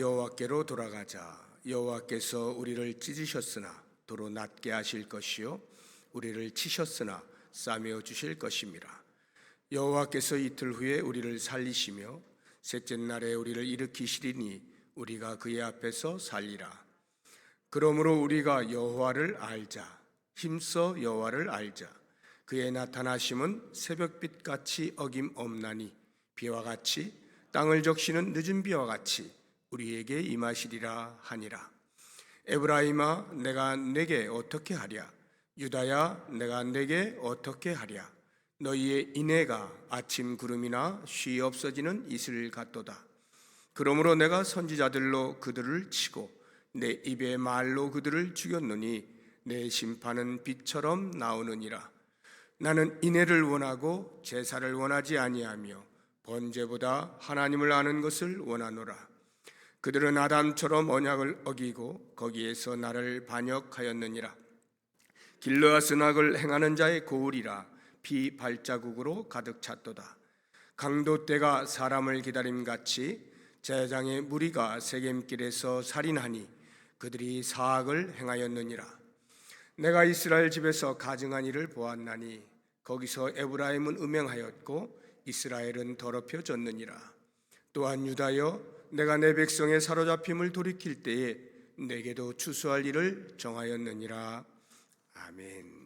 여호와께로 돌아가자. 여호와께서 우리를 찢으셨으나 도로 낫게 하실 것이요 우리를 치셨으나 싸매어 주실 것임이라. 여호와께서 이틀 후에 우리를 살리시며 셋째 날에 우리를 일으키시리니 우리가 그의 앞에서 살리라. 그러므로 우리가 여호와를 알자. 힘써 여호와를 알자. 그의 나타나심은 새벽빛같이 어김없나니 비와 같이 땅을 적시는 늦은 비와 같이 우리에게 임하시리라 하니라. 에브라임아, 내가 내게 어떻게 하랴? 유다야, 내가 내게 어떻게 하랴? 너희의 인애가 아침 구름이나 쉬 없어지는 이슬 같도다. 그러므로 내가 선지자들로 그들을 치고 내 입의 말로 그들을 죽였노니 내 심판은 빛처럼 나오느니라. 나는 인애를 원하고 제사를 원하지 아니하며 번제보다 하나님을 아는 것을 원하노라. 그들은 아담처럼 언약을 어기고 거기에서 나를 반역하였느니라. 길르앗은 악을 행하는 자의 고울이라 피 발자국으로 가득 찼도다. 강도 떼가 사람을 기다림같이 제장의 무리가 세겜길에서 살인하니 그들이 사악을 행하였느니라. 내가 이스라엘 집에서 가증한 일을 보았나니 거기서 에브라임은 음행하였고 이스라엘은 더럽혀졌느니라. 또한 유다여, 내가 내 백성의 사로잡힘을 돌이킬 때에 내게도 추수할 일을 정하였느니라. 아멘.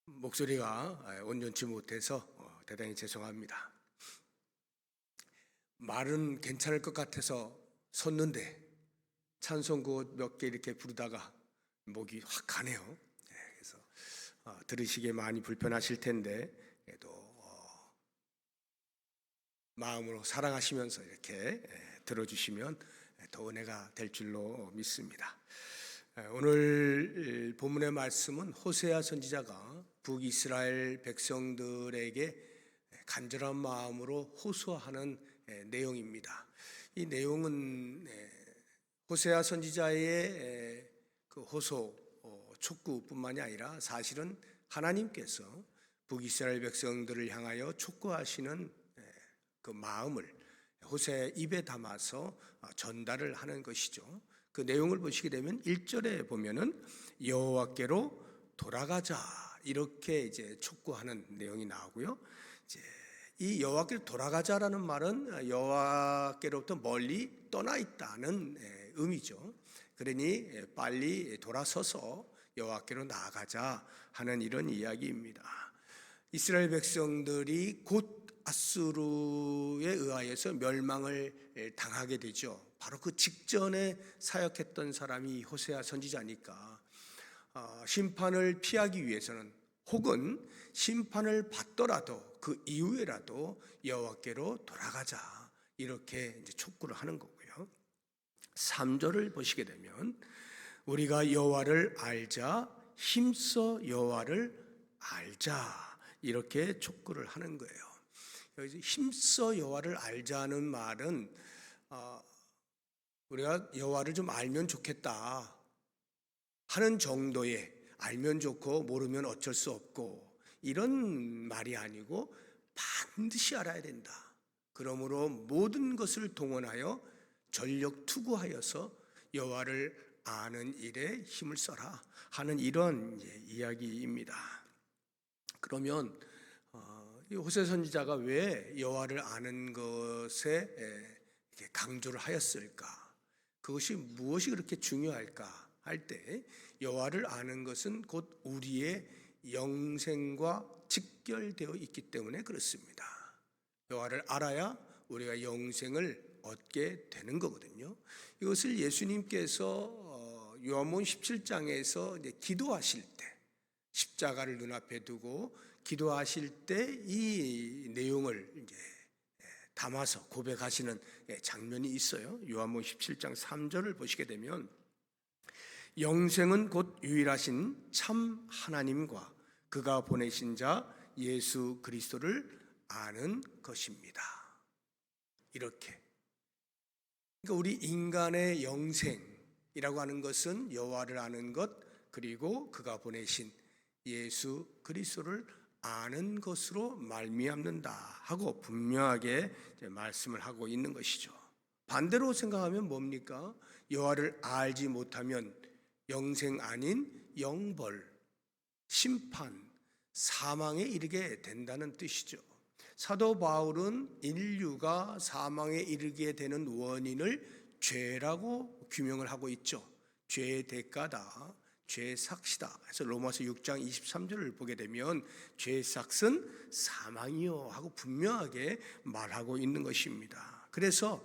목소리가 온전치 못해서 대단히 죄송합니다. 말은 괜찮을 것 같아서 섰는데 찬송곡 몇 개 이렇게 부르다가 목이 확 가네요. 그래서 들으시기에 많이 불편하실 텐데 그래도 마음으로 사랑하시면서 이렇게 들어주시면 더 은혜가 될 줄로 믿습니다. 오늘 본문의 말씀은 호세아 선지자가 북이스라엘 백성들에게 간절한 마음으로 호소하는 내용입니다. 이 내용은 호세아 선지자의 그 호소, 촉구뿐만이 아니라 사실은 하나님께서 북이스라엘 백성들을 향하여 촉구하시는 그 마음을 호세아의 입에 담아서 전달을 하는 것이죠. 그 내용을 보시게 되면 1절에 보면은 여호와께로 돌아가자 이렇게 이제 촉구하는 내용이 나오고요. 이제 이 여호와께로 돌아가자라는 말은 여호와께로부터 멀리 떠나 있다는 의미죠. 그러니 빨리 돌아서서 여호와께로 나아가자 하는 이런 이야기입니다. 이스라엘 백성들이 곧 아수르에 의하여서 멸망을 당하게 되죠. 바로 그 직전에 사역했던 사람이 호세아 선지자니까 심판을 피하기 위해서는 혹은 심판을 받더라도 그 이후에라도 여호와께로 돌아가자 이렇게 이제 촉구를 하는 거고요. 3절을 보시게 되면 우리가 여호와를 알자, 힘써 여호와를 알자 이렇게 촉구를 하는 거예요. 여기서 힘써 여호와를 알자는 말은 우리가 여호와를 좀 알면 좋겠다 하는 정도의 알면 좋고 모르면 어쩔 수 없고 이런 말이 아니고 반드시 알아야 된다. 그러므로 모든 것을 동원하여 전력 투구하여서 여호와를 아는 일에 힘을 써라 하는 이런 이야기입니다. 그러면 호세 선지자가 왜 여호와를 아는 것에 이렇게 강조를 하였을까? 그것이 무엇이 그렇게 중요할까 할 때 여호와를 아는 것은 곧 우리의 영생과 직결되어 있기 때문에 그렇습니다. 여호와를 알아야 우리가 영생을 얻게 되는 거거든요. 이것을 예수님께서 요한복음 17장에서 이제 기도하실 때 십자가를 눈앞에 두고 기도하실 때 이 내용을 이제 담아서 고백하시는 장면이 있어요. 요한복음 17장 3절을 보시게 되면 영생은 곧 유일하신 참 하나님과 그가 보내신 자 예수 그리스도를 아는 것입니다. 이렇게 그러니까 우리 인간의 영생이라고 하는 것은 여호와를 아는 것 그리고 그가 보내신 예수 그리스도를 아는 것으로 말미암는다 하고 분명하게 말씀을 하고 있는 것이죠. 반대로 생각하면 뭡니까? 여호와를 알지 못하면 영생 아닌 영벌, 심판, 사망에 이르게 된다는 뜻이죠. 사도 바울은 인류가 사망에 이르게 되는 원인을 죄라고 규명을 하고 있죠. 죄의 대가다, 죄의 삭시다. 그래서 로마서 6장 23절을 보게 되면 죄의 삭은 사망이요 하고 분명하게 말하고 있는 것입니다. 그래서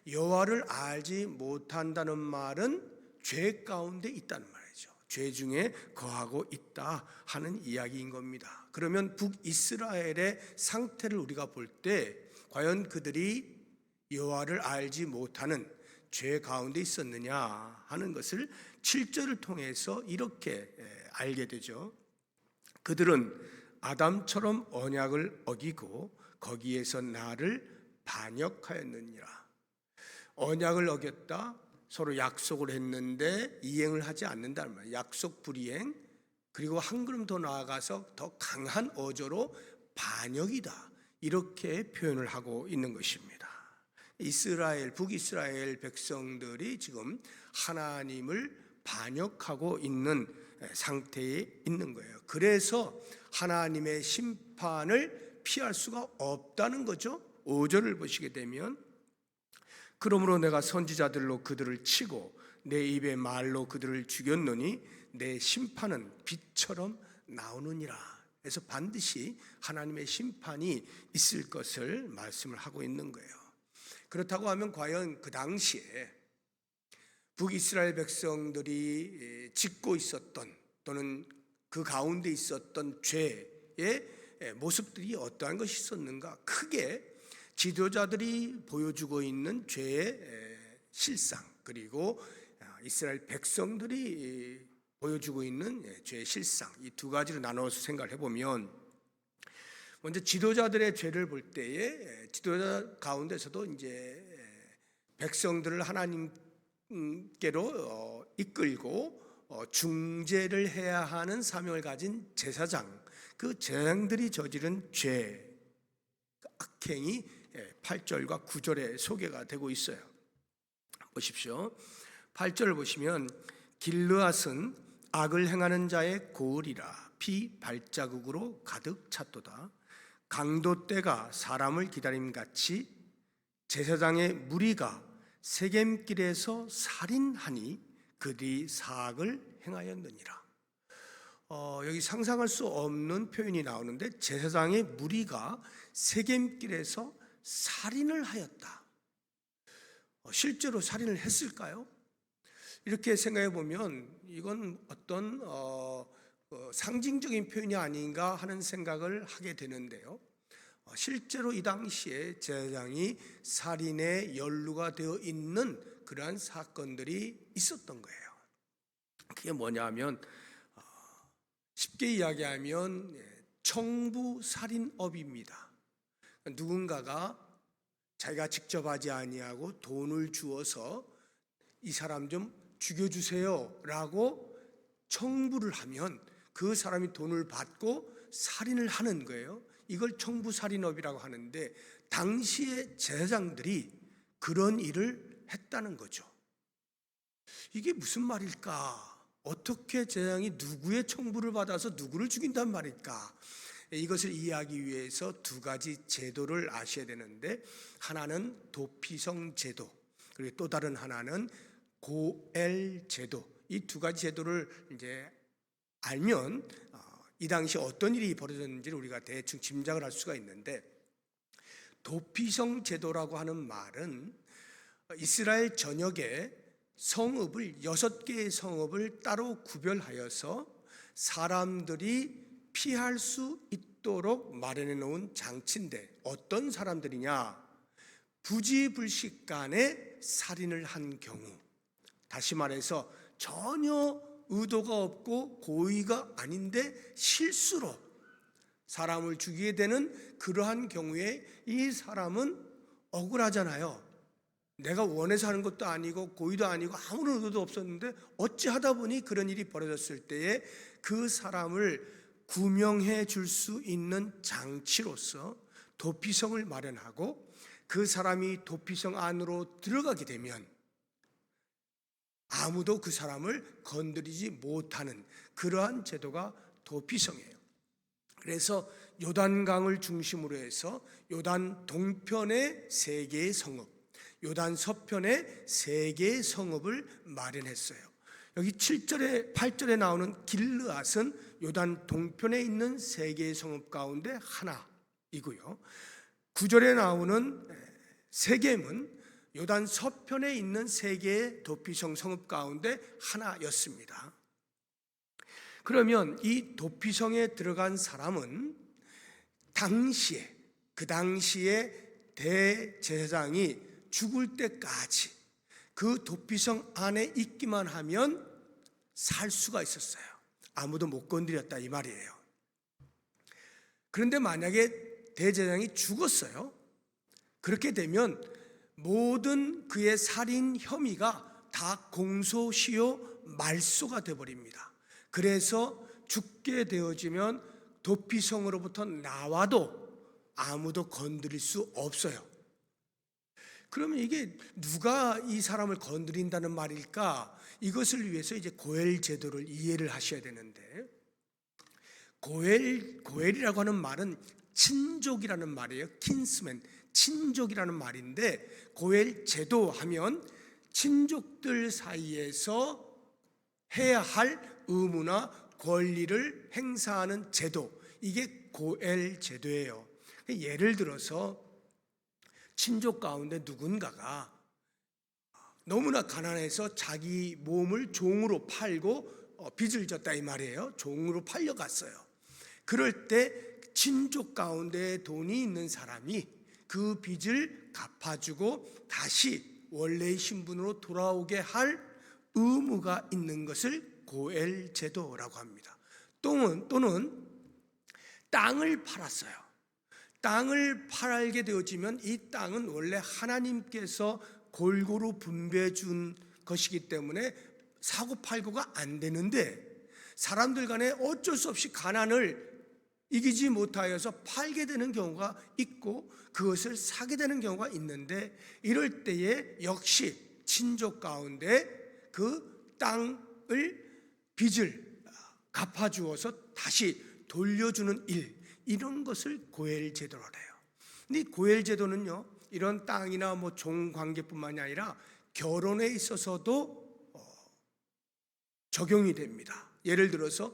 여호와를 알지 못한다는 말은 죄 가운데 있다는 말이죠. 죄 중에 거하고 있다 하는 이야기인 겁니다. 그러면 북이스라엘의 상태를 우리가 볼 때 과연 그들이 여호와를 알지 못하는 죄 가운데 있었느냐 하는 것을 7절을 통해서 이렇게 알게 되죠. 그들은 아담처럼 언약을 어기고 거기에서 나를 반역하였느니라. 언약을 어겼다, 서로 약속을 했는데 이행을 하지 않는다는 말이에요. 약속 불이행, 그리고 한 걸음 더 나아가서 더 강한 어조로 반역이다, 이렇게 표현을 하고 있는 것입니다. 이스라엘, 북이스라엘 백성들이 지금 하나님을 반역하고 있는 상태에 있는 거예요. 그래서 하나님의 심판을 피할 수가 없다는 거죠. 5절을 보시게 되면 그러므로 내가 선지자들로 그들을 치고 내 입의 말로 그들을 죽였노니 내 심판은 빛처럼 나오느니라. 그래서 반드시 하나님의 심판이 있을 것을 말씀을 하고 있는 거예요. 그렇다고 하면 과연 그 당시에 북이스라엘 백성들이 짓고 있었던 또는 그 가운데 있었던 죄의 모습들이 어떠한 것이 있었는가? 크게 지도자들이 보여주고 있는 죄의 실상, 그리고 이스라엘 백성들이 보여주고 있는 죄의 실상, 이 두 가지로 나눠서 생각을 해보면, 먼저 지도자들의 죄를 볼 때에 지도자 가운데서도 이제 백성들을 하나님께로 이끌고 중재를 해야 하는 사명을 가진 제사장, 그 제사장들이 저지른 죄, 악행이 8절과 9절에 소개가 되고 있어요. 보십시오. 8절을 보시면 길르앗은 악을 행하는 자의 고을이라 피 발자국으로 가득 찼도다. 강도떼가 사람을 기다림같이 제사장의 무리가 세겜길에서 살인하니 그들이 사악을 행하였느니라. 여기 상상할 수 없는 표현이 나오는데 제사장의 무리가 세겜길에서 살인을 하였다. 실제로 살인을 했을까요? 이렇게 생각해 보면 이건 어떤 상징적인 표현이 아닌가 하는 생각을 하게 되는데요. 실제로 이 당시에 제사장이 살인에 연루가 되어 있는 그러한 사건들이 있었던 거예요. 그게 뭐냐면 쉽게 이야기하면 청부살인업입니다. 누군가가 자기가 직접 하지 아니하고 돈을 주어서 이 사람 좀 죽여주세요 라고 청부를 하면 그 사람이 돈을 받고 살인을 하는 거예요. 이걸 청부살인업이라고 하는데 당시의 제사장들이 그런 일을 했다는 거죠. 이게 무슨 말일까? 어떻게 제사장이 누구의 청부를 받아서 누구를 죽인단 말일까? 이것을 이해하기 위해서 두 가지 제도를 아셔야 되는데, 하나는 도피성 제도, 그리고 또 다른 하나는 고엘 제도. 이 두 가지 제도를 이제 알면 이 당시 어떤 일이 벌어졌는지를 우리가 대충 짐작을 할 수가 있는데, 도피성 제도라고 하는 말은 이스라엘 전역에 성읍을 6개의 성읍을 따로 구별하여서 사람들이 피할 수 있도록 마련해 놓은 장치인데, 어떤 사람들이냐? 부지불식간에 살인을 한 경우, 다시 말해서 전혀 의도가 없고 고의가 아닌데 실수로 사람을 죽이게 되는 그러한 경우에 이 사람은 억울하잖아요. 내가 원해서 하는 것도 아니고 고의도 아니고 아무런 의도도 없었는데 어찌 하다 보니 그런 일이 벌어졌을 때에 그 사람을 구명해 줄 수 있는 장치로서 도피성을 마련하고 그 사람이 도피성 안으로 들어가게 되면 아무도 그 사람을 건드리지 못하는 그러한 제도가 도피성이에요. 그래서 요단강을 중심으로 해서 요단 동편의 3개의 성읍, 요단 서편의 3개의 성읍을 마련했어요. 여기 7절에 8절에 나오는 길르앗은 요단 동편에 있는 3개의 성읍 가운데 하나이고요. 9절에 나오는 세겜은 요단 서편에 있는 3개의 도피성 성읍 가운데 하나였습니다. 그러면 이 도피성에 들어간 사람은 그 당시에 대제사장이 죽을 때까지 그 도피성 안에 있기만 하면 살 수가 있었어요. 아무도 못 건드렸다 이 말이에요. 그런데 만약에 대제사장이 죽었어요. 그렇게 되면 모든 그의 살인 혐의가 다 공소시효 말소가 되어버립니다. 그래서 죽게 되어지면 도피성으로부터 나와도 아무도 건드릴 수 없어요. 그러면 이게 누가 이 사람을 건드린다는 말일까? 이것을 위해서 이제 고엘 제도를 이해를 하셔야 되는데, 고엘이라고 하는 말은 친족이라는 말이에요. 킨스맨, 친족이라는 말인데, 고엘 제도 하면 친족들 사이에서 해야 할 의무나 권리를 행사하는 제도, 이게 고엘 제도예요. 예를 들어서 친족 가운데 누군가가 너무나 가난해서 자기 몸을 종으로 팔고 빚을 졌다 이 말이에요. 종으로 팔려갔어요. 그럴 때 친족 가운데 돈이 있는 사람이 그 빚을 갚아주고 다시 원래의 신분으로 돌아오게 할 의무가 있는 것을 고엘 제도라고 합니다. 또는 땅을 팔았어요. 땅을 팔게 되어지면 이 땅은 원래 하나님께서 골고루 분배해 준 것이기 때문에 사고팔고가 안 되는데, 사람들 간에 어쩔 수 없이 가난을 이기지 못하여서 팔게 되는 경우가 있고 그것을 사게 되는 경우가 있는데, 이럴 때에 역시 친족 가운데 그 땅을 빚을 갚아주어서 다시 돌려주는 일, 이런 것을 고엘 제도라고 해요. 근데 이 고엘 제도는요, 이런 땅이나 뭐 종 관계뿐만이 아니라 결혼에 있어서도 적용이 됩니다. 예를 들어서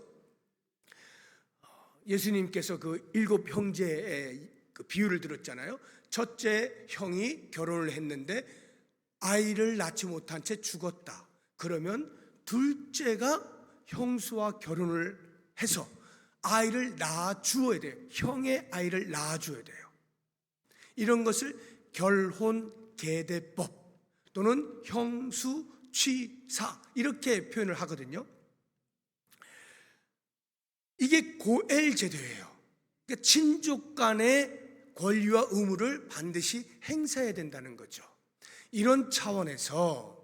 예수님께서 그 7 형제의 그 비유를 들었잖아요. 첫째 형이 결혼을 했는데 아이를 낳지 못한 채 죽었다. 그러면 둘째가 형수와 결혼을 해서 아이를 낳아주어야 돼요. 형의 아이를 낳아줘야 돼요. 이런 것을 결혼계대법 또는 형수취사 이렇게 표현을 하거든요. 이게 고엘 제도예요. 그러니까 친족 간의 권리와 의무를 반드시 행사해야 된다는 거죠. 이런 차원에서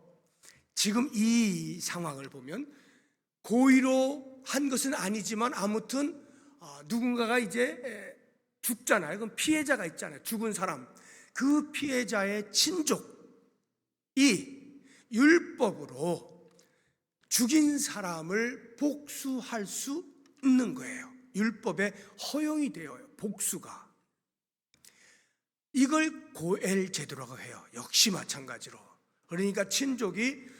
지금 이 상황을 보면 고의로 한 것은 아니지만 아무튼 누군가가 이제 죽잖아요. 그럼 피해자가 있잖아요. 죽은 사람. 그 피해자의 친족이 율법으로 죽인 사람을 복수할 수 있는 거예요. 율법에 허용이 되어요. 복수가. 이걸 고엘 제도라고 해요. 역시 마찬가지로. 그러니까 친족이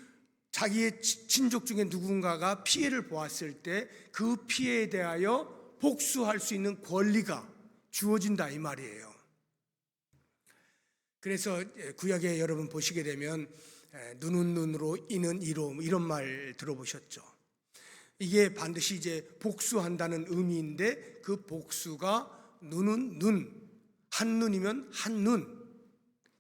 자기의 친족 중에 누군가가 피해를 보았을 때 그 피해에 대하여 복수할 수 있는 권리가 주어진다 이 말이에요. 그래서 구약에 여러분 보시게 되면 눈은 눈으로 이는 이로 이런 말 들어보셨죠? 이게 반드시 이제 복수한다는 의미인데, 그 복수가 눈은 눈, 한 눈이면 한 눈,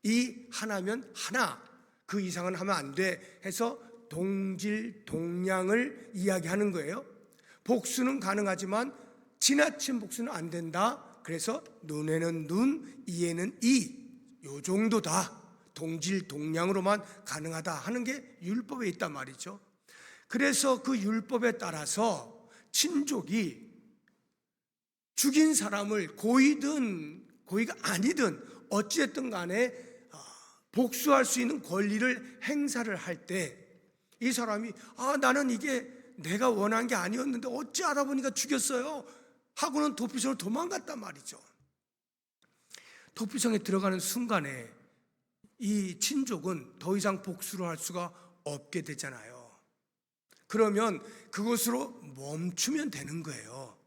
이 하나면 하나, 그 이상은 하면 안 돼 해서 동질 동량을 이야기하는 거예요. 복수는 가능하지만 지나친 복수는 안 된다. 그래서 눈에는 눈, 이에는 이, 요 정도다. 동질 동량으로만 가능하다 하는 게 율법에 있단 말이죠. 그래서 그 율법에 따라서 친족이 죽인 사람을 고의든 고의가 아니든 어찌됐든 간에 복수할 수 있는 권리를 행사를 할 때 이 사람이 나는 이게 내가 원한 게 아니었는데 어찌 알아보니까 죽였어요 하고는 도피성으로 도망갔단 말이죠. 도피성에 들어가는 순간에 이 친족은 더 이상 복수를 할 수가 없게 되잖아요. 그러면 그것으로 멈추면 되는 거예요.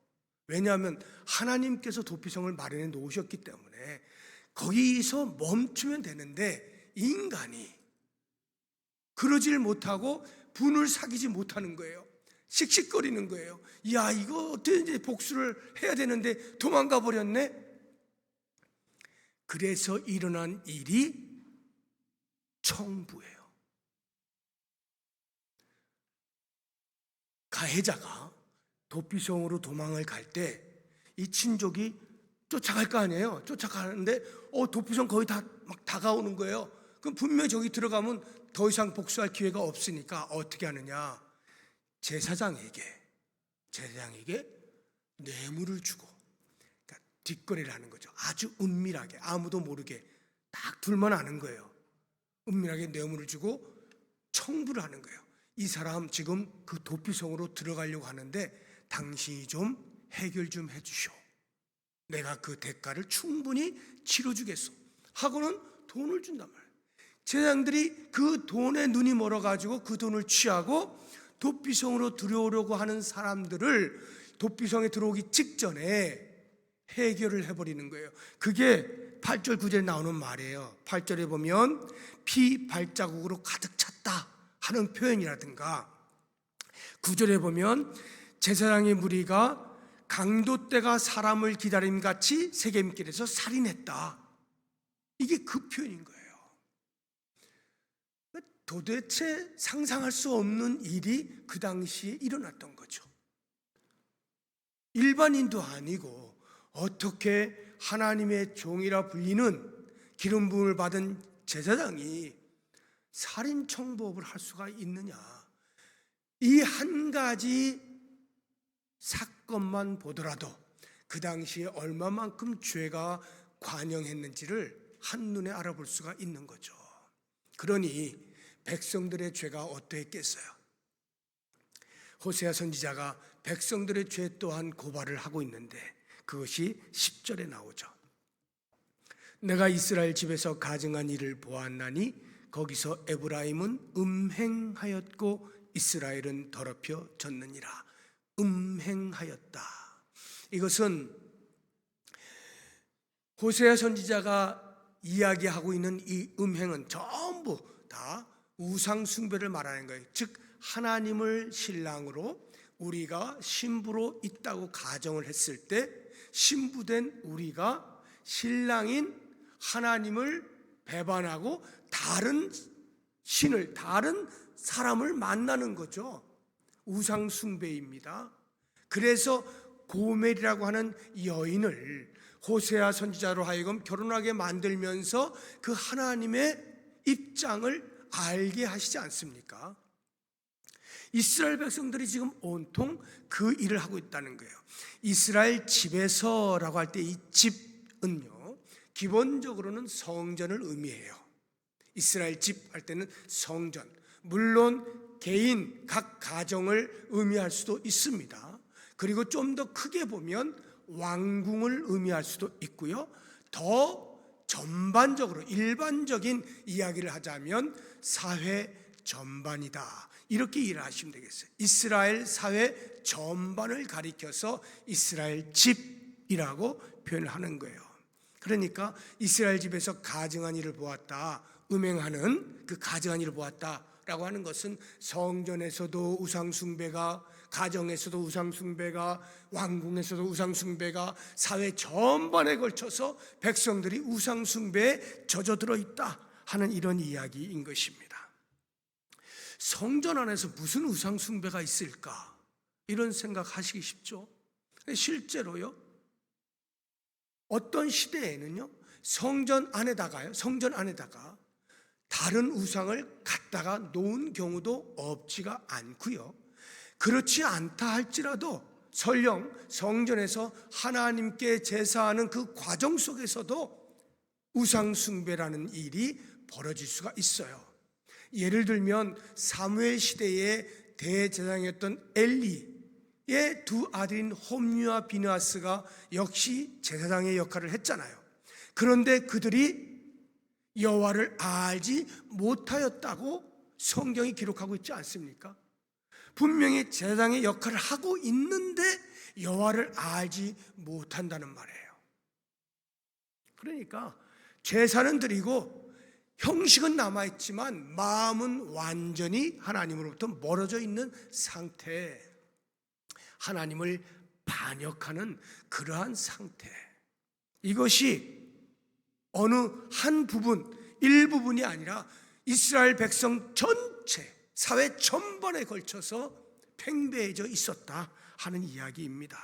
왜냐하면 하나님께서 도피성을 마련해 놓으셨기 때문에 거기서 멈추면 되는데 인간이 그러질 못하고 분을 사귀지 못하는 거예요. 씩씩거리는 거예요. 야, 이거 어떻게 이제 복수를 해야 되는데 도망가 버렸네. 그래서 일어난 일이 청부예요. 가해자가 도피성으로 도망을 갈 때 이 친족이 쫓아갈 거 아니에요. 쫓아가는데 도피성 거의 다 막 다가오는 거예요. 그럼 분명히 저기 들어가면 더 이상 복수할 기회가 없으니까 어떻게 하느냐? 제사장에게 뇌물을 주고, 그러니까 뒷거래를 하는 거죠. 아주 은밀하게 아무도 모르게 딱 둘만 아는 거예요. 은밀하게 뇌물을 주고 청부를 하는 거예요. 이 사람 지금 그 도피성으로 들어가려고 하는데 당신이 좀 해결 좀 해주시오. 내가 그 대가를 충분히 치러주겠소 하고는 돈을 준단 말이에요. 제사장들이 그 돈에 눈이 멀어가지고 그 돈을 취하고 도피성으로 들어오려고 하는 사람들을 도피성에 들어오기 직전에 해결을 해버리는 거예요. 그게 8절 9절에 나오는 말이에요. 8절에 보면 피 발자국으로 가득 찼다 하는 표현이라든가 9절에 보면 제사장의 무리가 강도떼가 사람을 기다림같이 세겜길에서 살인했다. 이게 그 표현인 거예요. 도대체 상상할 수 없는 일이 그 당시에 일어났던 거죠. 일반인도 아니고 어떻게 하나님의 종이라 불리는 기름 부음을 받은 제사장이 살인 청부업을 할 수가 있느냐? 이 한 가지 사건만 보더라도 그 당시에 얼마만큼 죄가 관영했는지를 한눈에 알아볼 수가 있는 거죠. 그러니 백성들의 죄가 어떠했겠어요? 호세아 선지자가 백성들의 죄 또한 고발을 하고 있는데 그것이 10절에 나오죠. 내가 이스라엘 집에서 가증한 일을 보았나니 거기서 에브라임은 음행하였고 이스라엘은 더럽혀졌느니라. 음행하였다. 이것은 호세아 선지자가 이야기하고 있는 이 음행은 전부 다 우상 숭배를 말하는 거예요. 즉 하나님을 신랑으로 우리가 신부로 있다고 가정을 했을 때 신부된 우리가 신랑인 하나님을 배반하고 다른 신을, 다른 사람을 만나는 거죠. 우상 숭배입니다. 그래서 고멜이라고 하는 여인을 호세아 선지자로 하여금 결혼하게 만들면서 그 하나님의 입장을 알게 하시지 않습니까? 이스라엘 백성들이 지금 온통 그 일을 하고 있다는 거예요. 이스라엘 집에서라고 할 때 이 집은요, 기본적으로는 성전을 의미해요. 이스라엘 집 할 때는 성전, 물론 개인 각 가정을 의미할 수도 있습니다. 그리고 좀 더 크게 보면 왕궁을 의미할 수도 있고요. 더 전반적으로 일반적인 이야기를 하자면 사회 전반이다, 이렇게 이해하시면 되겠어요. 이스라엘 사회 전반을 가리켜서 이스라엘 집이라고 표현하는 거예요. 그러니까 이스라엘 집에서 가증한 일을 보았다, 음행하는 그 가증한 일을 보았다라고 하는 것은 성전에서도 우상숭배가, 가정에서도 우상숭배가, 왕궁에서도 우상숭배가, 사회 전반에 걸쳐서 백성들이 우상숭배에 젖어들어 있다 하는 이런 이야기인 것입니다. 성전 안에서 무슨 우상숭배가 있을까? 이런 생각하시기 쉽죠? 실제로요, 어떤 시대에는요, 성전 안에다가 다른 우상을 갖다가 놓은 경우도 없지가 않고요. 그렇지 않다 할지라도 설령 성전에서 하나님께 제사하는 그 과정 속에서도 우상 숭배라는 일이 벌어질 수가 있어요. 예를 들면 사무엘 시대의 대제사장이었던 엘리의 두 아들인 홈리와 비느하스가 역시 제사장의 역할을 했잖아요. 그런데 그들이 여호와를 알지 못하였다고 성경이 기록하고 있지 않습니까? 분명히 제사장의 역할을 하고 있는데 여호와를 알지 못한다는 말이에요. 그러니까 제사는 드리고 형식은 남아있지만 마음은 완전히 하나님으로부터 멀어져 있는 상태, 하나님을 반역하는 그러한 상태. 이것이 어느 한 부분, 일부분이 아니라 이스라엘 백성 전체, 사회 전반에 걸쳐서 팽배해져 있었다 하는 이야기입니다.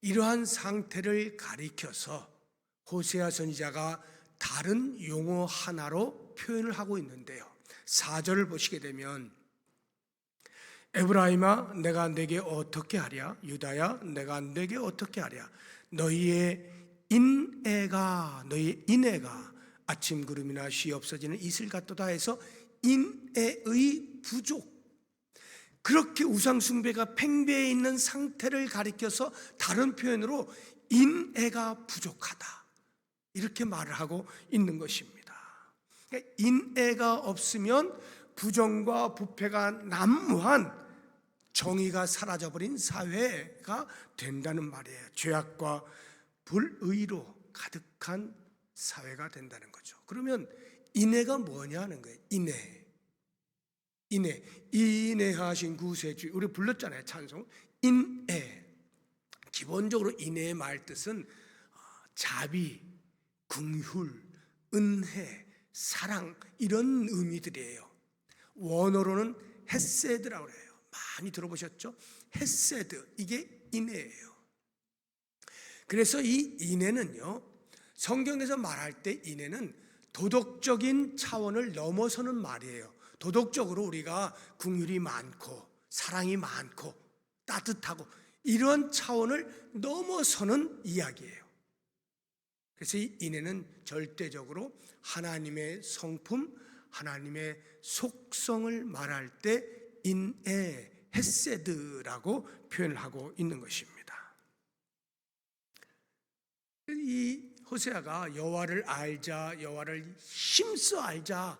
이러한 상태를 가리켜서 호세아 선지자가 다른 용어 하나로 표현을 하고 있는데요. 4절을 보시게 되면 에브라임아 내가 네게 어떻게 하랴, 유다야 내가 네게 어떻게 하랴, 너희의 인애가 아침 구름이나 쉬 없어지는 이슬 같도다 해서 인애의 부족, 그렇게 우상 숭배가 팽배해 있는 상태를 가리켜서 다른 표현으로 인애가 부족하다 이렇게 말을 하고 있는 것입니다. 인애가 없으면 부정과 부패가 난무한 정의가 사라져버린 사회가 된다는 말이에요. 죄악과 불의로 가득한 사회가 된다는 거죠. 그러면 인애가 뭐냐는 거예요. 인애하신 구세주, 우리 불렀잖아요. 찬송. 인애, 기본적으로 인애의 말뜻은 자비, 긍휼, 은혜, 사랑 이런 의미들이에요. 원어로는 헤세드라고 그래요. 많이 들어보셨죠? 헤세드, 이게 인애예요. 그래서 이 인애는요, 성경에서 말할 때 인애는 도덕적인 차원을 넘어서는 말이에요. 도덕적으로 우리가 긍휼이 많고 사랑이 많고 따뜻하고 이런 차원을 넘어서는 이야기예요. 그래서 이 인애는 절대적으로 하나님의 성품, 하나님의 속성을 말할 때 인애, 헤세드라고 표현을 하고 있는 것입니다. 이 호세아가 여호와를 알자, 여호와를 힘써 알자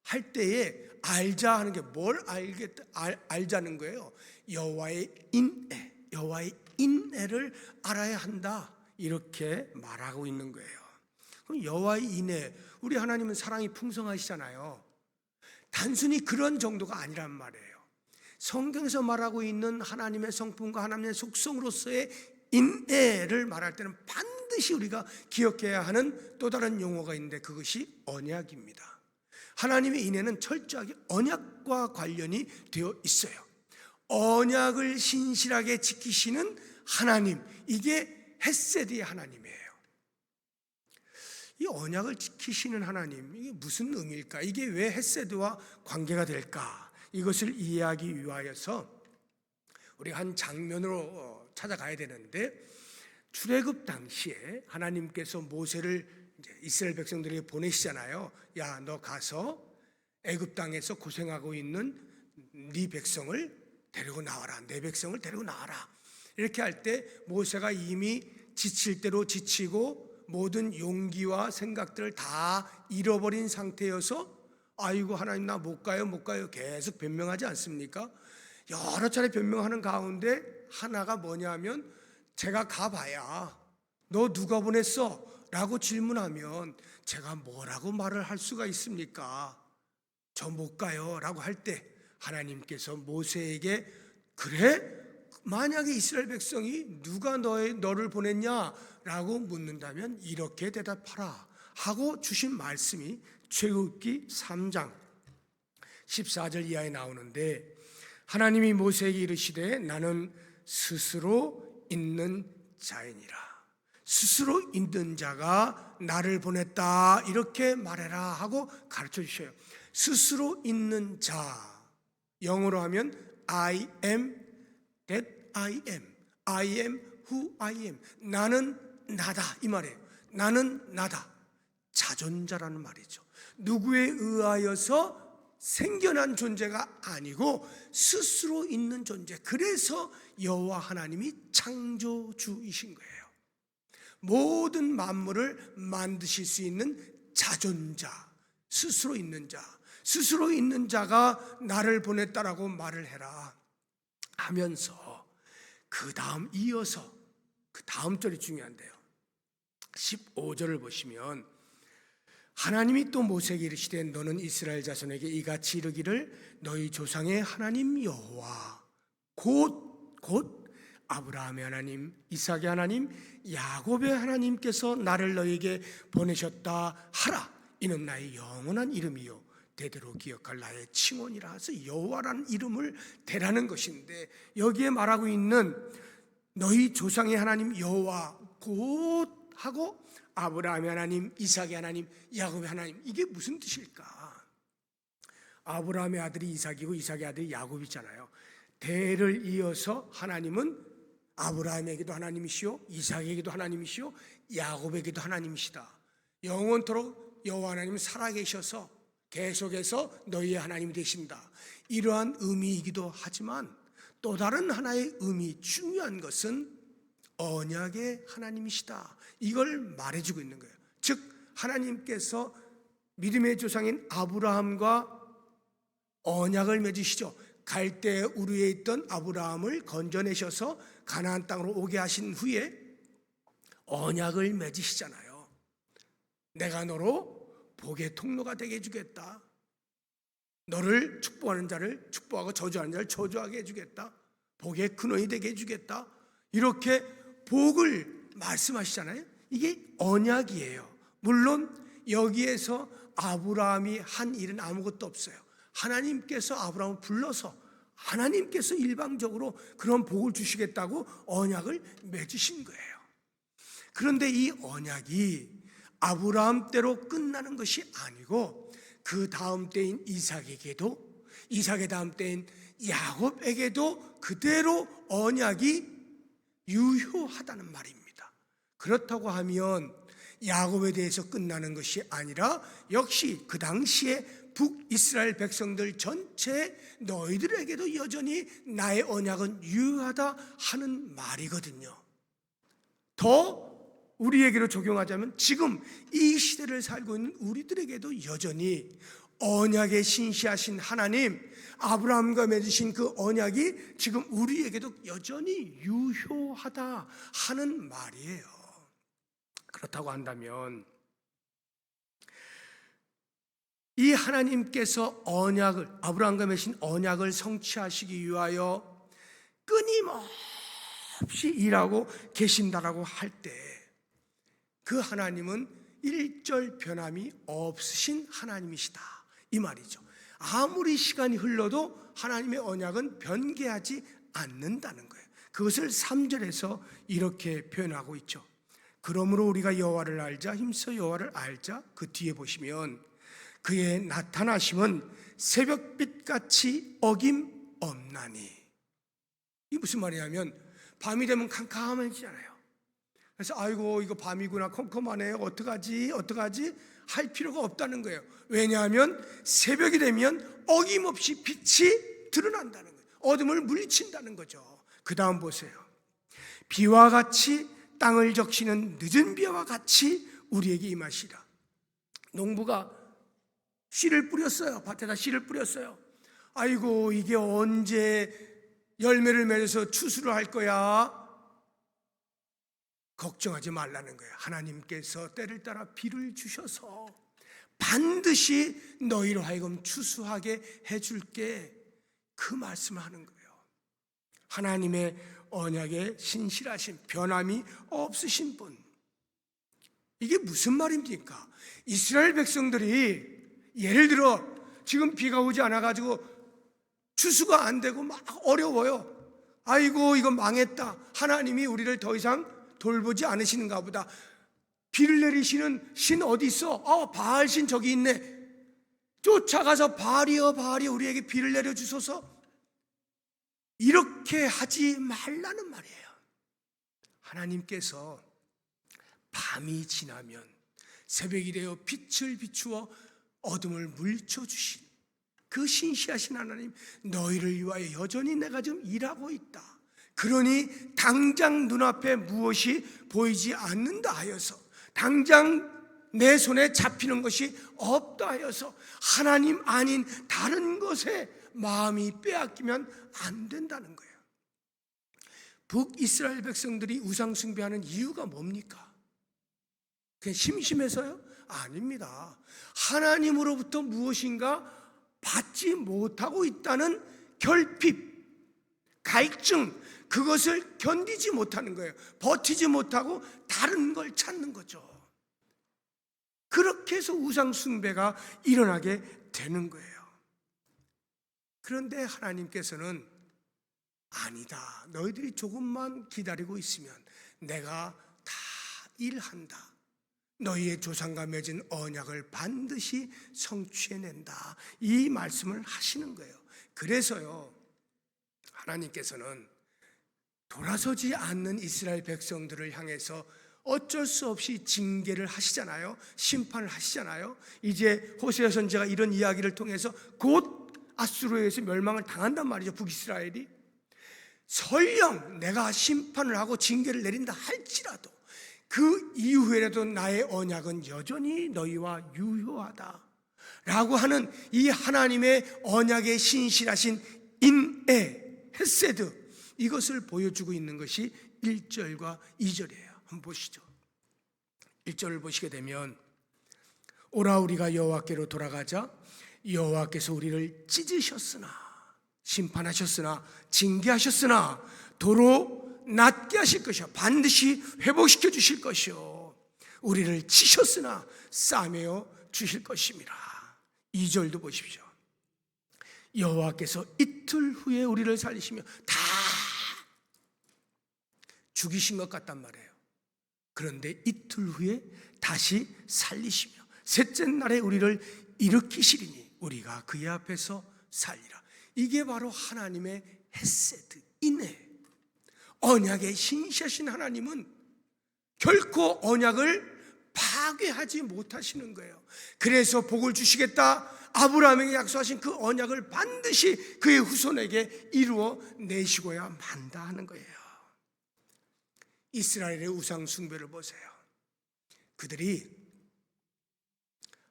할 때에 알자 하는 게 뭘 알자는 거예요. 여호와의 인애를 알아야 한다 이렇게 말하고 있는 거예요. 그럼 여호와의 인애, 우리 하나님은 사랑이 풍성하시잖아요. 단순히 그런 정도가 아니란 말이에요. 성경에서 말하고 있는 하나님의 성품과 하나님의 속성으로서의 인애를 말할 때는 반드시 우리가 기억해야 하는 또 다른 용어가 있는데 그것이 언약입니다. 하나님의 인애는 철저하게 언약과 관련이 되어 있어요. 언약을 신실하게 지키시는 하나님, 이게 헤세드의 하나님이에요. 이 언약을 지키시는 하나님, 이게 무슨 의미일까? 이게 왜 헤세드와 관계가 될까? 이것을 이해하기 위하여서 우리 한 장면으로 찾아가야 되는데, 출애굽 당시에 하나님께서 모세를 이스라엘 백성들에게 보내시잖아요. 야, 너 가서 애굽 땅에서 고생하고 있는 네 백성을 데리고 나와라. 내 백성을 데리고 나와라. 이렇게 할 때 모세가 이미 지칠 대로 지치고 모든 용기와 생각들을 다 잃어버린 상태여서 아이고 하나님 나 못 가요 계속 변명하지 않습니까? 여러 차례 변명하는 가운데 하나가 뭐냐면 제가 가봐야 너 누가 보냈어? 라고 질문하면 제가 뭐라고 말을 할 수가 있습니까? 저 못 가요 라고 할 때 하나님께서 모세에게 그래? 만약에 이스라엘 백성이 누가 너를 보냈냐? 라고 묻는다면 이렇게 대답하라 하고 주신 말씀이 출애굽기 3장 14절 이하에 나오는데, 하나님이 모세에게 이르시되 나는 스스로 있는 자이니라. 스스로 있는 자가 나를 보냈다 이렇게 말해라 하고 가르쳐 주셔요. 스스로 있는 자, 영어로 하면 I am that I am who I am. 나는 나다 이 말이에요. 나는 나다. 자존자라는 말이죠. 누구에 의하여서 생겨난 존재가 아니고 스스로 있는 존재. 그래서 여호와 하나님이 창조주이신 거예요. 모든 만물을 만드실 수 있는 자존자, 스스로 있는 자. 스스로 있는 자가 나를 보냈다라고 말을 해라 하면서 그 다음 이어서 그 다음 절이 중요한데요. 15절을 보시면 하나님이 또 모세에게 이르시되 너는 이스라엘 자손에게 이같이 이르기를 너희 조상의 하나님 여호와 곧 아브라함의 하나님, 이삭의 하나님, 야곱의 하나님께서 나를 너희에게 보내셨다 하라. 이는 나의 영원한 이름이요 대대로 기억할 나의 칭언이라 해서 여호와라는 이름을 대라는 것인데, 여기에 말하고 있는 너희 조상의 하나님 여호와 곧 하고 아브라함의 하나님, 이삭의 하나님, 야곱의 하나님, 이게 무슨 뜻일까? 아브라함의 아들이 이삭이고 이삭의 아들이 야곱이잖아요. 대를 이어서 하나님은 아브라함에게도 하나님이시오, 이삭에게도 하나님이시오, 야곱에게도 하나님이시다. 영원토록 여호와 하나님은 살아계셔서 계속해서 너희의 하나님이 되신다. 이러한 의미이기도 하지만 또 다른 하나의 의미, 중요한 것은 언약의 하나님이시다. 이걸 말해주고 있는 거예요. 즉 하나님께서 믿음의 조상인 아브라함과 언약을 맺으시죠. 갈대 우르에 있던 아브라함을 건져내셔서 가나안 땅으로 오게 하신 후에 언약을 맺으시잖아요. 내가 너로 복의 통로가 되게 해주겠다. 너를 축복하는 자를 축복하고 저주하는 자를 저주하게 해주겠다. 복의 근원이 되게 해주겠다. 이렇게 복을 말씀하시잖아요. 이게 언약이에요. 물론 여기에서 아브라함이 한 일은 아무것도 없어요. 하나님께서 아브라함을 불러서 하나님께서 일방적으로 그런 복을 주시겠다고 언약을 맺으신 거예요. 그런데 이 언약이 아브라함 때로 끝나는 것이 아니고 그 다음 때인 이삭에게도, 이삭의 다음 때인 야곱에게도 그대로 언약이 유효하다는 말입니다. 그렇다고 하면 야곱에 대해서 끝나는 것이 아니라 역시 그 당시에 북이스라엘 백성들 전체 너희들에게도 여전히 나의 언약은 유효하다 하는 말이거든요. 더 우리에게로 적용하자면 지금 이 시대를 살고 있는 우리들에게도 여전히 언약에 신시하신 하나님, 아브라함과 맺으신 그 언약이 지금 우리에게도 여전히 유효하다 하는 말이에요. 그렇다고 한다면 이 하나님께서 언약을, 아브라함과 맺으신 언약을 성취하시기 위하여 끊임없이 일하고 계신다라고 할 때 그 하나님은 일절 변함이 없으신 하나님이시다 이 말이죠. 아무리 시간이 흘러도 하나님의 언약은 변개하지 않는다는 거예요. 그것을 3절에서 이렇게 표현하고 있죠. 그러므로 우리가 여호와를 알자, 힘써 여호와를 알자. 그 뒤에 보시면 그의 나타나심은 새벽빛같이 어김없나니. 이게 무슨 말이냐면 밤이 되면 캄캄해지잖아요. 그래서 아이고 이거 밤이구나, 컴컴하네요, 어떡하지 할 필요가 없다는 거예요. 왜냐하면 새벽이 되면 어김없이 빛이 드러난다는 거예요. 어둠을 물리친다는 거죠. 그 다음 보세요. 비와 같이 땅을 적시는 늦은 비와 같이 우리에게 임하시라. 농부가 씨를 뿌렸어요. 밭에다 씨를 뿌렸어요. 아이고 이게 언제 열매를 맺어서 추수를 할 거야? 걱정하지 말라는 거예요. 하나님께서 때를 따라 비를 주셔서 반드시 너희로 하여금 추수하게 해줄게, 그 말씀을 하는 거예요. 하나님의 언약에 신실하신, 변함이 없으신 분. 이게 무슨 말입니까? 이스라엘 백성들이 예를 들어 지금 비가 오지 않아가지고 추수가 안 되고 막 어려워요. 아이고 이거 망했다, 하나님이 우리를 더 이상 돌보지 않으시는가 보다. 비를 내리시는 신 어디 있어? 바알 신 저기 있네. 쫓아가서 바알이여 바알이 우리에게 비를 내려주소서. 이렇게 하지 말라는 말이에요. 하나님께서 밤이 지나면 새벽이 되어 빛을 비추어 어둠을 물리쳐주신 그 신실하신 하나님, 너희를 위하여 여전히 내가 좀 일하고 있다. 그러니 당장 눈앞에 무엇이 보이지 않는다 하여서, 당장 내 손에 잡히는 것이 없다 하여서 하나님 아닌 다른 것에 마음이 빼앗기면 안 된다는 거예요. 북이스라엘 백성들이 우상 숭배하는 이유가 뭡니까? 그냥 심심해서요? 아닙니다. 하나님으로부터 무엇인가 받지 못하고 있다는 결핍, 갈증, 그것을 견디지 못하는 거예요. 버티지 못하고 다른 걸 찾는 거죠. 그렇게 해서 우상 숭배가 일어나게 되는 거예요. 그런데 하나님께서는 아니다. 너희들이 조금만 기다리고 있으면 내가 다 일한다. 너희의 조상과 맺은 언약을 반드시 성취해낸다. 이 말씀을 하시는 거예요. 그래서요, 하나님께서는 돌아서지 않는 이스라엘 백성들을 향해서 어쩔 수 없이 징계를 하시잖아요. 심판을 하시잖아요. 이제 호세아 선지자가 이런 이야기를 통해서 곧 아수르에 의해서 멸망을 당한단 말이죠. 북이스라엘이. 설령 내가 심판을 하고 징계를 내린다 할지라도 그 이후에라도 나의 언약은 여전히 너희와 유효하다 라고 하는 이 하나님의 언약의 신실하신 인애, 헤세드, 이것을 보여주고 있는 것이 1절과 2절이에요. 한번 보시죠. 1절을 보시게 되면, 오라 우리가 여호와께로 돌아가자. 여호와께서 우리를 찢으셨으나, 심판하셨으나, 징계하셨으나 도로 낫게 하실 것이요, 반드시 회복시켜 주실 것이요, 우리를 치셨으나 싸매어 주실 것입니다. 2절도 보십시오. 여호와께서 이틀 후에 우리를 살리시며, 다 죽이신 것 같단 말이에요. 그런데 이틀 후에 다시 살리시며 셋째 날에 우리를 일으키시리니 우리가 그의 앞에서 살리라. 이게 바로 하나님의 헤세드, 인애. 언약의 신실하신 하나님은 결코 언약을 파괴하지 못하시는 거예요. 그래서 복을 주시겠다, 아브라함에게 약속하신 그 언약을 반드시 그의 후손에게 이루어 내시고야 만다 하는 거예요. 이스라엘의 우상 숭배를 보세요. 그들이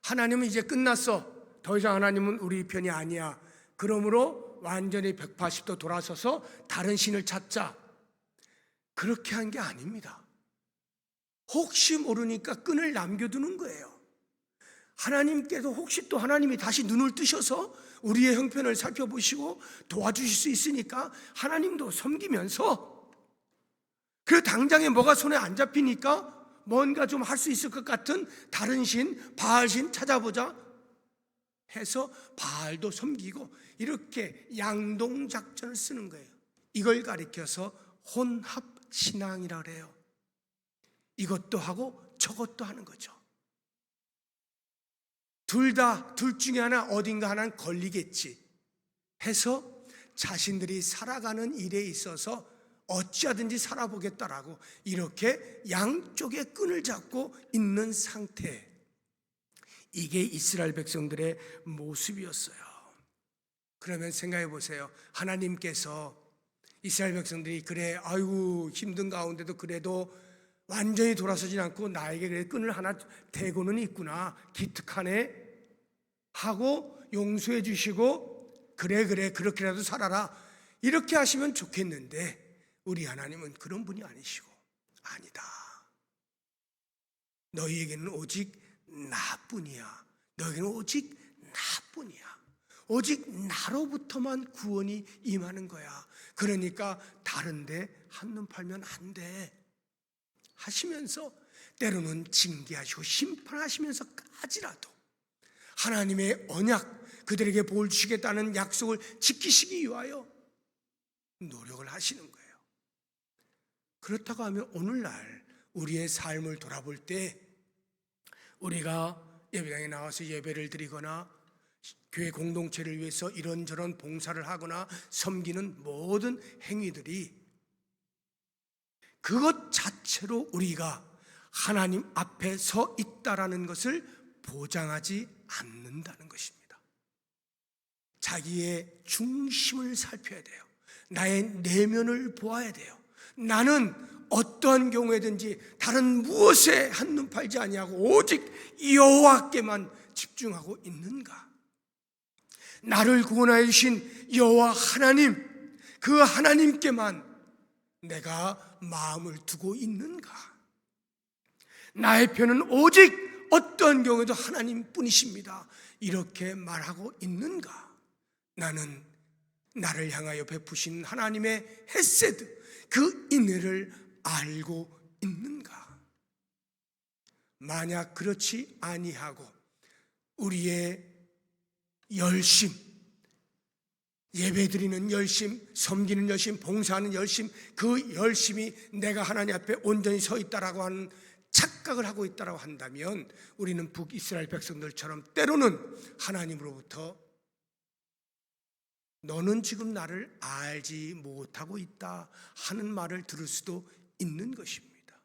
하나님은 이제 끝났어, 더 이상 하나님은 우리 편이 아니야, 그러므로 완전히 180도 돌아서서 다른 신을 찾자, 그렇게 한 게 아닙니다. 혹시 모르니까 끈을 남겨두는 거예요. 하나님께서 혹시 또 하나님이 다시 눈을 뜨셔서 우리의 형편을 살펴보시고 도와주실 수 있으니까 하나님도 섬기면서, 그리고 당장에 뭐가 손에 안 잡히니까 뭔가 좀 할 수 있을 것 같은 다른 신, 바알신 찾아보자 해서 바알도 섬기고, 이렇게 양동작전을 쓰는 거예요. 이걸 가리켜서 혼합신앙이라 그래요. 이것도 하고 저것도 하는 거죠. 둘 중에 하나, 어딘가 하나는 걸리겠지 해서 자신들이 살아가는 일에 있어서 어찌하든지 살아보겠다라고 이렇게 양쪽의 끈을 잡고 있는 상태, 이게 이스라엘 백성들의 모습이었어요. 그러면 생각해 보세요. 하나님께서 이스라엘 백성들이 그래, 아이고 힘든 가운데도 그래도 완전히 돌아서지 않고 나에게 그래 끈을 하나 대고는 있구나, 기특하네 하고 용서해 주시고, 그래 그렇게라도 살아라, 이렇게 하시면 좋겠는데 우리 하나님은 그런 분이 아니시고, 아니다, 너희에게는 오직 나뿐이야, 너희에게는 오직 나뿐이야, 오직 나로부터만 구원이 임하는 거야, 그러니까 다른데 한눈 팔면 안 돼 하시면서 때로는 징계하시고 심판하시면서까지라도 하나님의 언약, 그들에게 복을 주시겠다는 약속을 지키시기 위하여 노력을 하시는 거예요. 그렇다고 하면 오늘날 우리의 삶을 돌아볼 때, 우리가 예배당에 나와서 예배를 드리거나 교회 공동체를 위해서 이런저런 봉사를 하거나 섬기는 모든 행위들이 그것 자체로 우리가 하나님 앞에 서 있다라는 것을 보장하지 않는다는 것입니다. 자기의 중심을 살펴야 돼요. 나의 내면을 보아야 돼요. 나는 어떠한 경우에든지 다른 무엇에 한눈 팔지 아니하고 오직 여호와께만 집중하고 있는가? 나를 구원하여 주신 여호와 하나님, 그 하나님께만 내가 마음을 두고 있는가? 나의 편은 오직 어떠한 경우에도 하나님뿐이십니다. 이렇게 말하고 있는가? 나는 나를 향하여 베푸신 하나님의 헤세드, 그 인애를 알고 있는가? 만약 그렇지 아니하고 우리의 열심, 예배드리는 열심, 섬기는 열심, 봉사하는 열심, 그 열심이 내가 하나님 앞에 온전히 서 있다라고 하는 착각을 하고 있다라고 한다면 우리는 북이스라엘 백성들처럼 때로는 하나님으로부터 너는 지금 나를 알지 못하고 있다 하는 말을 들을 수도 있는 것입니다.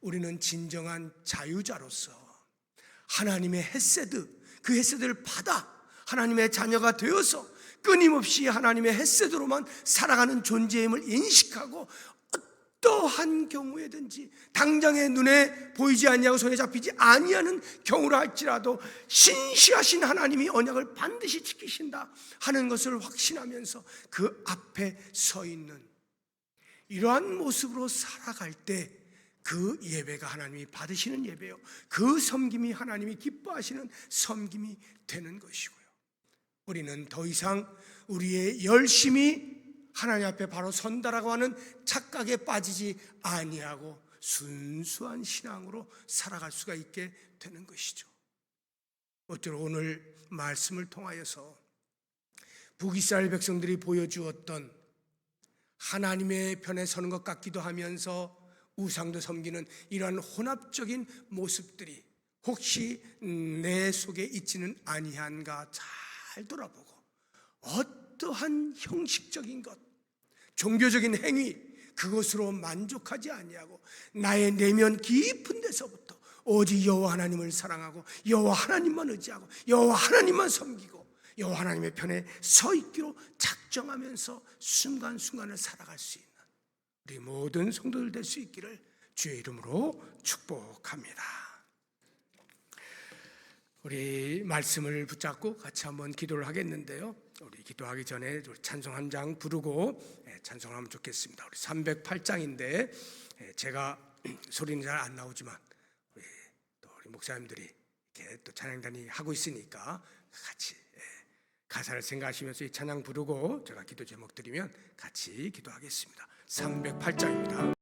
우리는 진정한 자유자로서 하나님의 헤세드, 그 헤세드를 받아 하나님의 자녀가 되어서 끊임없이 하나님의 헤세드로만 살아가는 존재임을 인식하고 어떠한 경우에든지 당장의 눈에 보이지 아니하고 손에 잡히지 아니하는 경우라 할지라도 신실하신 하나님이 언약을 반드시 지키신다 하는 것을 확신하면서 그 앞에 서 있는 이러한 모습으로 살아갈 때 그 예배가 하나님이 받으시는 예배요, 그 섬김이 하나님이 기뻐하시는 섬김이 되는 것이고요. 우리는 더 이상 우리의 열심이 하나님 앞에 바로 선다라고 하는 착각에 빠지지 아니하고 순수한 신앙으로 살아갈 수가 있게 되는 것이죠. 어쩌러 오늘 말씀을 통하여서 북이스라엘 백성들이 보여주었던 하나님의 편에 서는 것 같기도 하면서 우상도 섬기는 이러한 혼합적인 모습들이 혹시 내 속에 있지는 아니한가 잘 돌아보고 어떠한 형식적인 것, 종교적인 행위, 그것으로 만족하지 아니하고 나의 내면 깊은 데서부터 오직 여호와 하나님을 사랑하고 여호와 하나님만 의지하고 여호와 하나님만 섬기고 여호와 하나님의 편에 서 있기로 작정하면서 순간순간을 살아갈 수 있는 우리 모든 성도들 될 수 있기를 주의 이름으로 축복합니다. 우리 말씀을 붙잡고 같이 한번 기도를 하겠는데요. 우리 기도하기 전에 찬송 한 장 부르고 찬송하면 좋겠습니다. 우리 308장인데 제가 소리는 잘 안 나오지만 우리 목사님들이 이렇게 또 찬양단이 하고 있으니까 같이 가사를 생각하시면서 이 찬양 부르고 제가 기도 제목 드리면 같이 기도하겠습니다. 308장입니다.